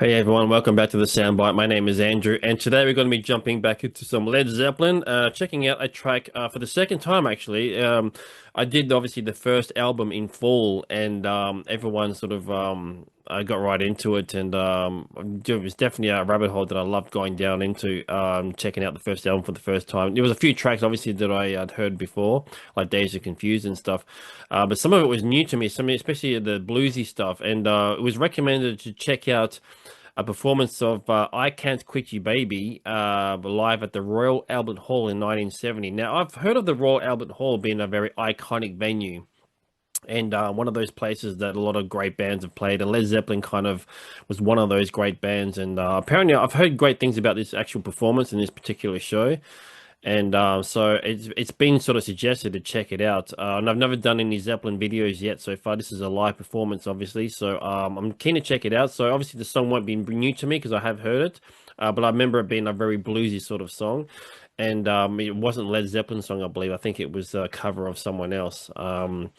Hey everyone, welcome back to the Soundbyte. My name is Andrew, and today we're going to be jumping back into some Led Zeppelin, checking out a track for the second time actually. I did obviously the first album in full, and everyone sort of I got right into it, and it was definitely a rabbit hole that I loved going down into, checking out the first album for the first time. There was a few tracks obviously that I had heard before, like Days of Confused and stuff, but some of it was new to me, some especially the bluesy stuff, and it was recommended to check out a performance of I Can't Quit You Baby live at the Royal Albert Hall in 1970. Now, I've heard of the Royal Albert Hall being a very iconic venue and one of those places that a lot of great bands have played, and Led Zeppelin kind of was one of those great bands. And apparently, I've heard great things about this actual performance in this particular show. And so it's been sort of suggested to check it out. And I've never done any Zeppelin videos yet so far. This is a live performance, obviously. So I'm keen to check it out. So obviously the song won't be new to me because I have heard it. But I remember it being a very bluesy sort of song. And it wasn't Led Zeppelin song, I believe. I think it was a cover of someone else. But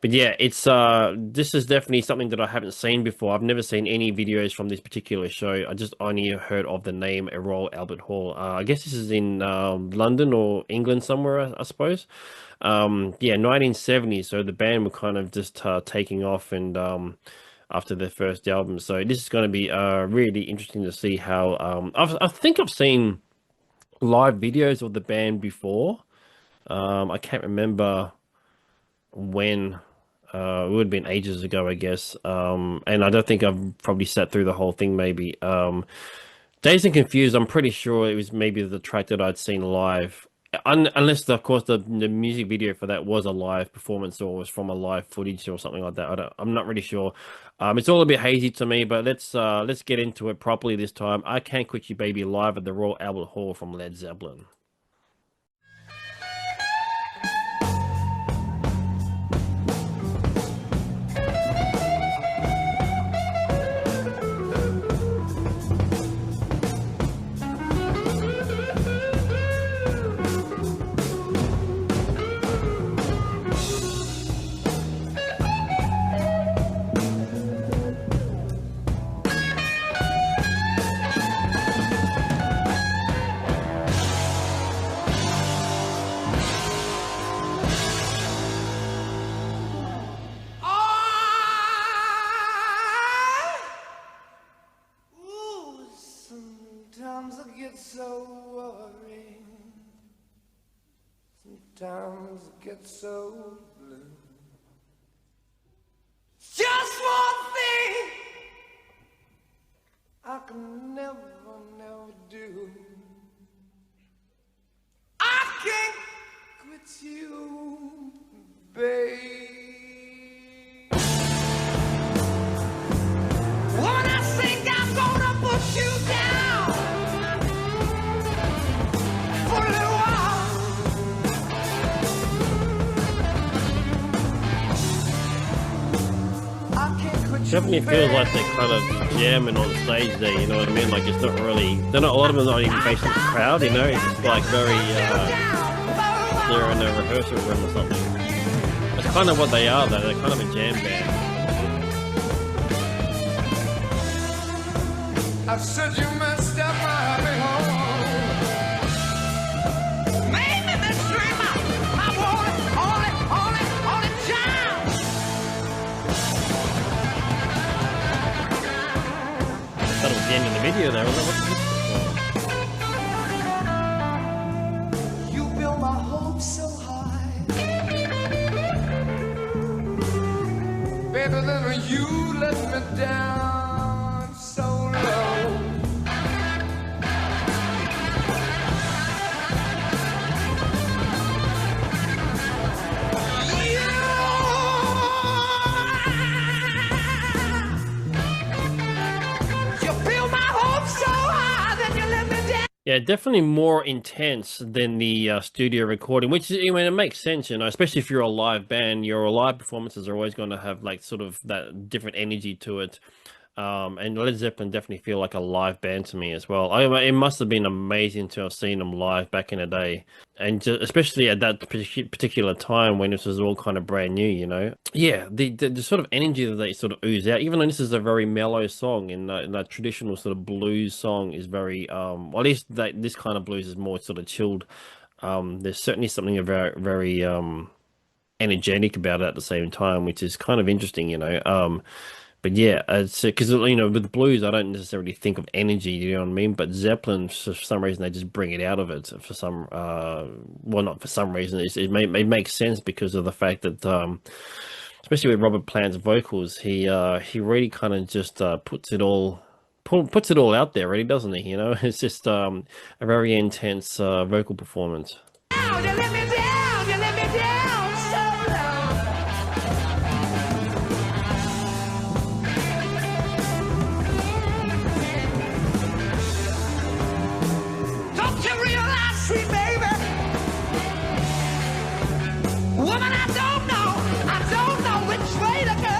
yeah, it's this is definitely something that I haven't seen before. I've never seen any videos from this particular show. I just only heard of the name Royal Albert Hall. I guess this is in London or England somewhere, I suppose. Yeah, 1970. So the band were kind of just taking off and after their first album. So this is going to be really interesting to see how. I think I've seen live videos of the band before. I can't remember when. It would have been ages ago, I guess. And I don't think I've probably sat through the whole thing, maybe. Dazed and Confused, I'm pretty sure it was maybe the track that I'd seen live. Unless, of course, the music video for that was a live performance or was from a live footage or something like that. I'm not really sure. It's all a bit hazy to me, but let's get into it properly this time. I Can't Quit You Baby live at the Royal Albert Hall from Led Zeppelin. Sometimes I get so worried. Sometimes I get so blue. Just one thing I can never do. I can't quit you, babe. When I think I'm gonna put you down for a little while. I can't quit you, Definitely feels like they're kind of jamming on stage there, you know what I mean? Like it's not really, they're not, a lot of them are not even facing the crowd, you know? It's just like very, they're in a rehearsal room or something. That's kind of what they are though, they're kind of a jam band. I said you messed up my happy home. Made me this dreamer. I want it down. That was the end of the video there, wasn't it? You built my hopes so high. Baby, then you let me down so low. Yeah, definitely more intense than the studio recording, which is, I mean, it makes sense, you know, especially if you're a live band. Your live performances are always going to have like sort of that different energy to it. And Led Zeppelin definitely feel like a live band to me as well. It must have been amazing to have seen them live back in the day, and especially at that particular time when this was all kind of brand new, you know. Yeah, the sort of energy that they sort of ooze out, even though this is a very mellow song, and that traditional sort of blues song is very, well, at least that this kind of blues is more sort of chilled. There's certainly something very energetic about it at the same time, which is kind of interesting, you know. But yeah, it's because you know with the blues, I don't necessarily think of energy, you know what I mean? But Zeppelin, for some reason, they just bring it out of it for some, well, not for some reason. It makes sense because of the fact that, especially with Robert Plant's vocals, he really kind of just puts it all out there, really, doesn't he? You know, it's just a very intense vocal performance. Down, you let me down, you let me down so low. Don't you realize, sweet baby, woman, I don't know which way to go.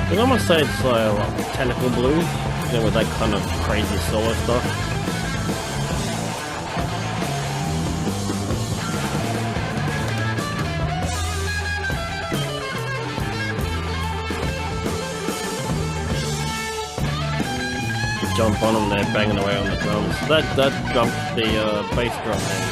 I almost say it's like technical blues, you know, with that kind of crazy solo stuff. Jump on them there, banging away on the drums. That jump, the bass drum there.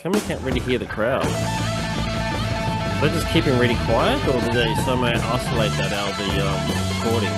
We can't really hear the crowd. They're just keeping really quiet, or did they somehow isolate that out of the recording?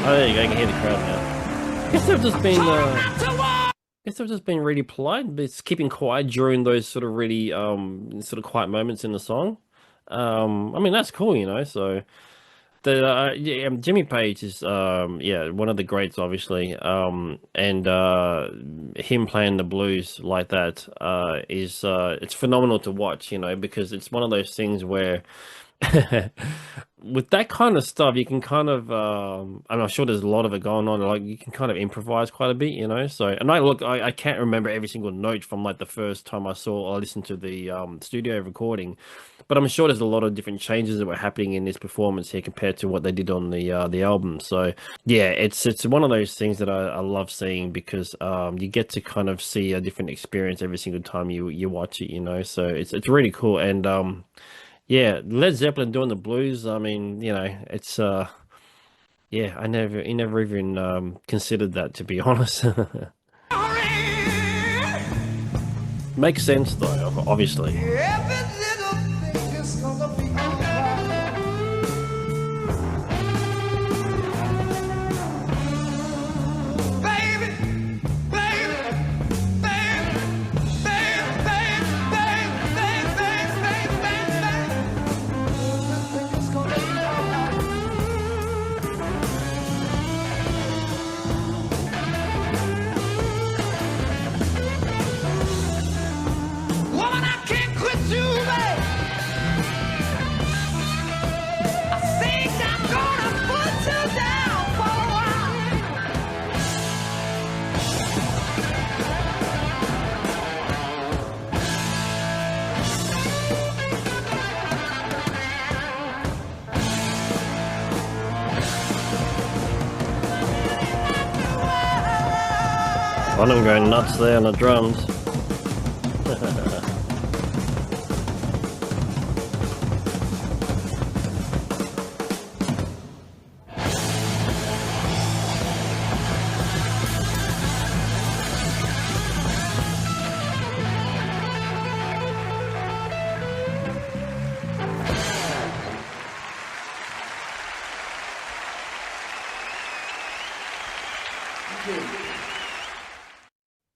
Oh, there you go. You can hear the crowd now. Guess they've just been really polite. It's keeping quiet during those sort of really sort of quiet moments in the song. I mean that's cool, you know. So the yeah, Jimmy Page is yeah, one of the greats, obviously. And him playing the blues like that is it's phenomenal to watch, you know, because it's one of those things where with that kind of stuff, you can kind of, and I'm sure there's a lot of it going on. Like you can kind of improvise quite a bit, you know. So, and I can't remember every single note from like the first time I saw or listened to the studio recording, but I'm sure there's a lot of different changes that were happening in this performance here compared to what they did on the album. So, yeah, it's one of those things that I love seeing because you get to kind of see a different experience every single time you watch it, you know. So it's really cool and. Yeah, Led Zeppelin doing the blues. I mean, you know, it's yeah, he never even considered that, to be honest. Makes sense though, obviously. Every little thing is gonna be alright. Baby, baby, baby, baby, baby, baby, baby, baby, everything is gonna be alright. I'm going nuts there on the drums.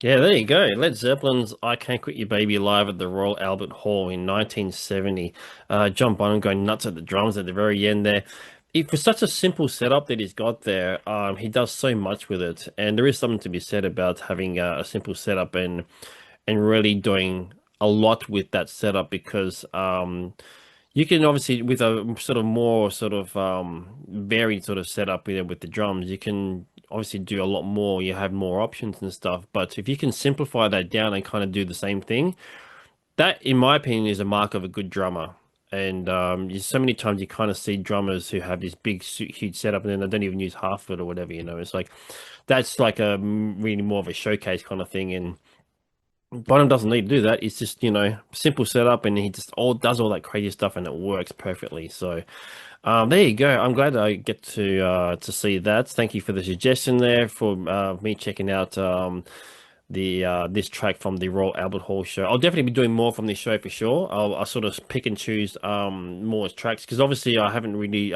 Yeah, there you go. Led Zeppelin's "I Can't Quit You Baby" live at the Royal Albert Hall in 1970. John Bonham going nuts at the drums at the very end there. For such a simple setup that he's got there, he does so much with it, and there is something to be said about having a simple setup and really doing a lot with that setup because you can obviously with a sort of more sort of varied sort of setup with the drums, you can obviously do a lot more. You have more options and stuff. But if you can simplify that down and kind of do the same thing, that, in my opinion, is a mark of a good drummer. And so many times you kind of see drummers who have this big, huge setup, and then they don't even use half of it or whatever. It's like that's like a really more of a showcase kind of thing. And Bonham doesn't need to do that. It's just, simple setup, and he just all does all that crazy stuff, and it works perfectly. So, there you go. I'm glad I get to see that. Thank you for the suggestion there for me checking out the this track from the Royal Albert Hall show. I'll definitely be doing more from this show for sure. I'll sort of pick and choose more tracks because obviously I haven't really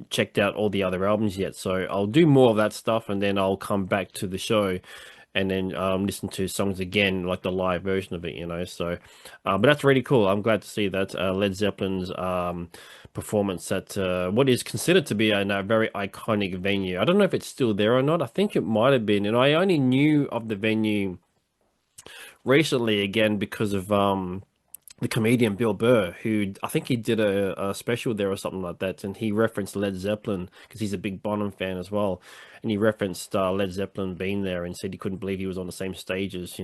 checked out all the other albums yet. So I'll do more of that stuff, and then I'll come back to the show and then listen to songs again, like the live version of it. So, but that's really cool. I'm glad to see that Led Zeppelin's performance at what is considered to be a very iconic venue. I don't know if it's still there or not. I think it might have been, and I only knew of the venue recently again because of the comedian Bill Burr, who I think he did a special there or something like that, and he referenced Led Zeppelin because he's a big Bonham fan as well, and he referenced Led Zeppelin being there and said he couldn't believe he was on the same stage as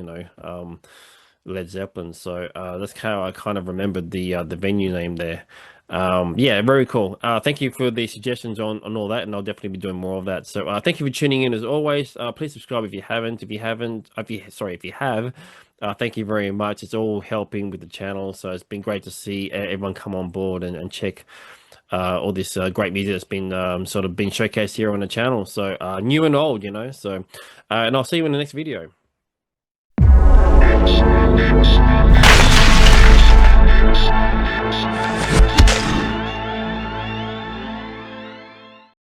Led Zeppelin. So that's how I kind of remembered the venue name there. Yeah, very cool. Thank you for the suggestions on all that, and I'll definitely be doing more of that. So thank you for tuning in as always. Please subscribe if you haven't. If you have, thank you very much. It's all helping with the channel, so it's been great to see everyone come on board and check all this great music that's been sort of been showcased here on the channel. So new and old. So and I'll see you in the next video.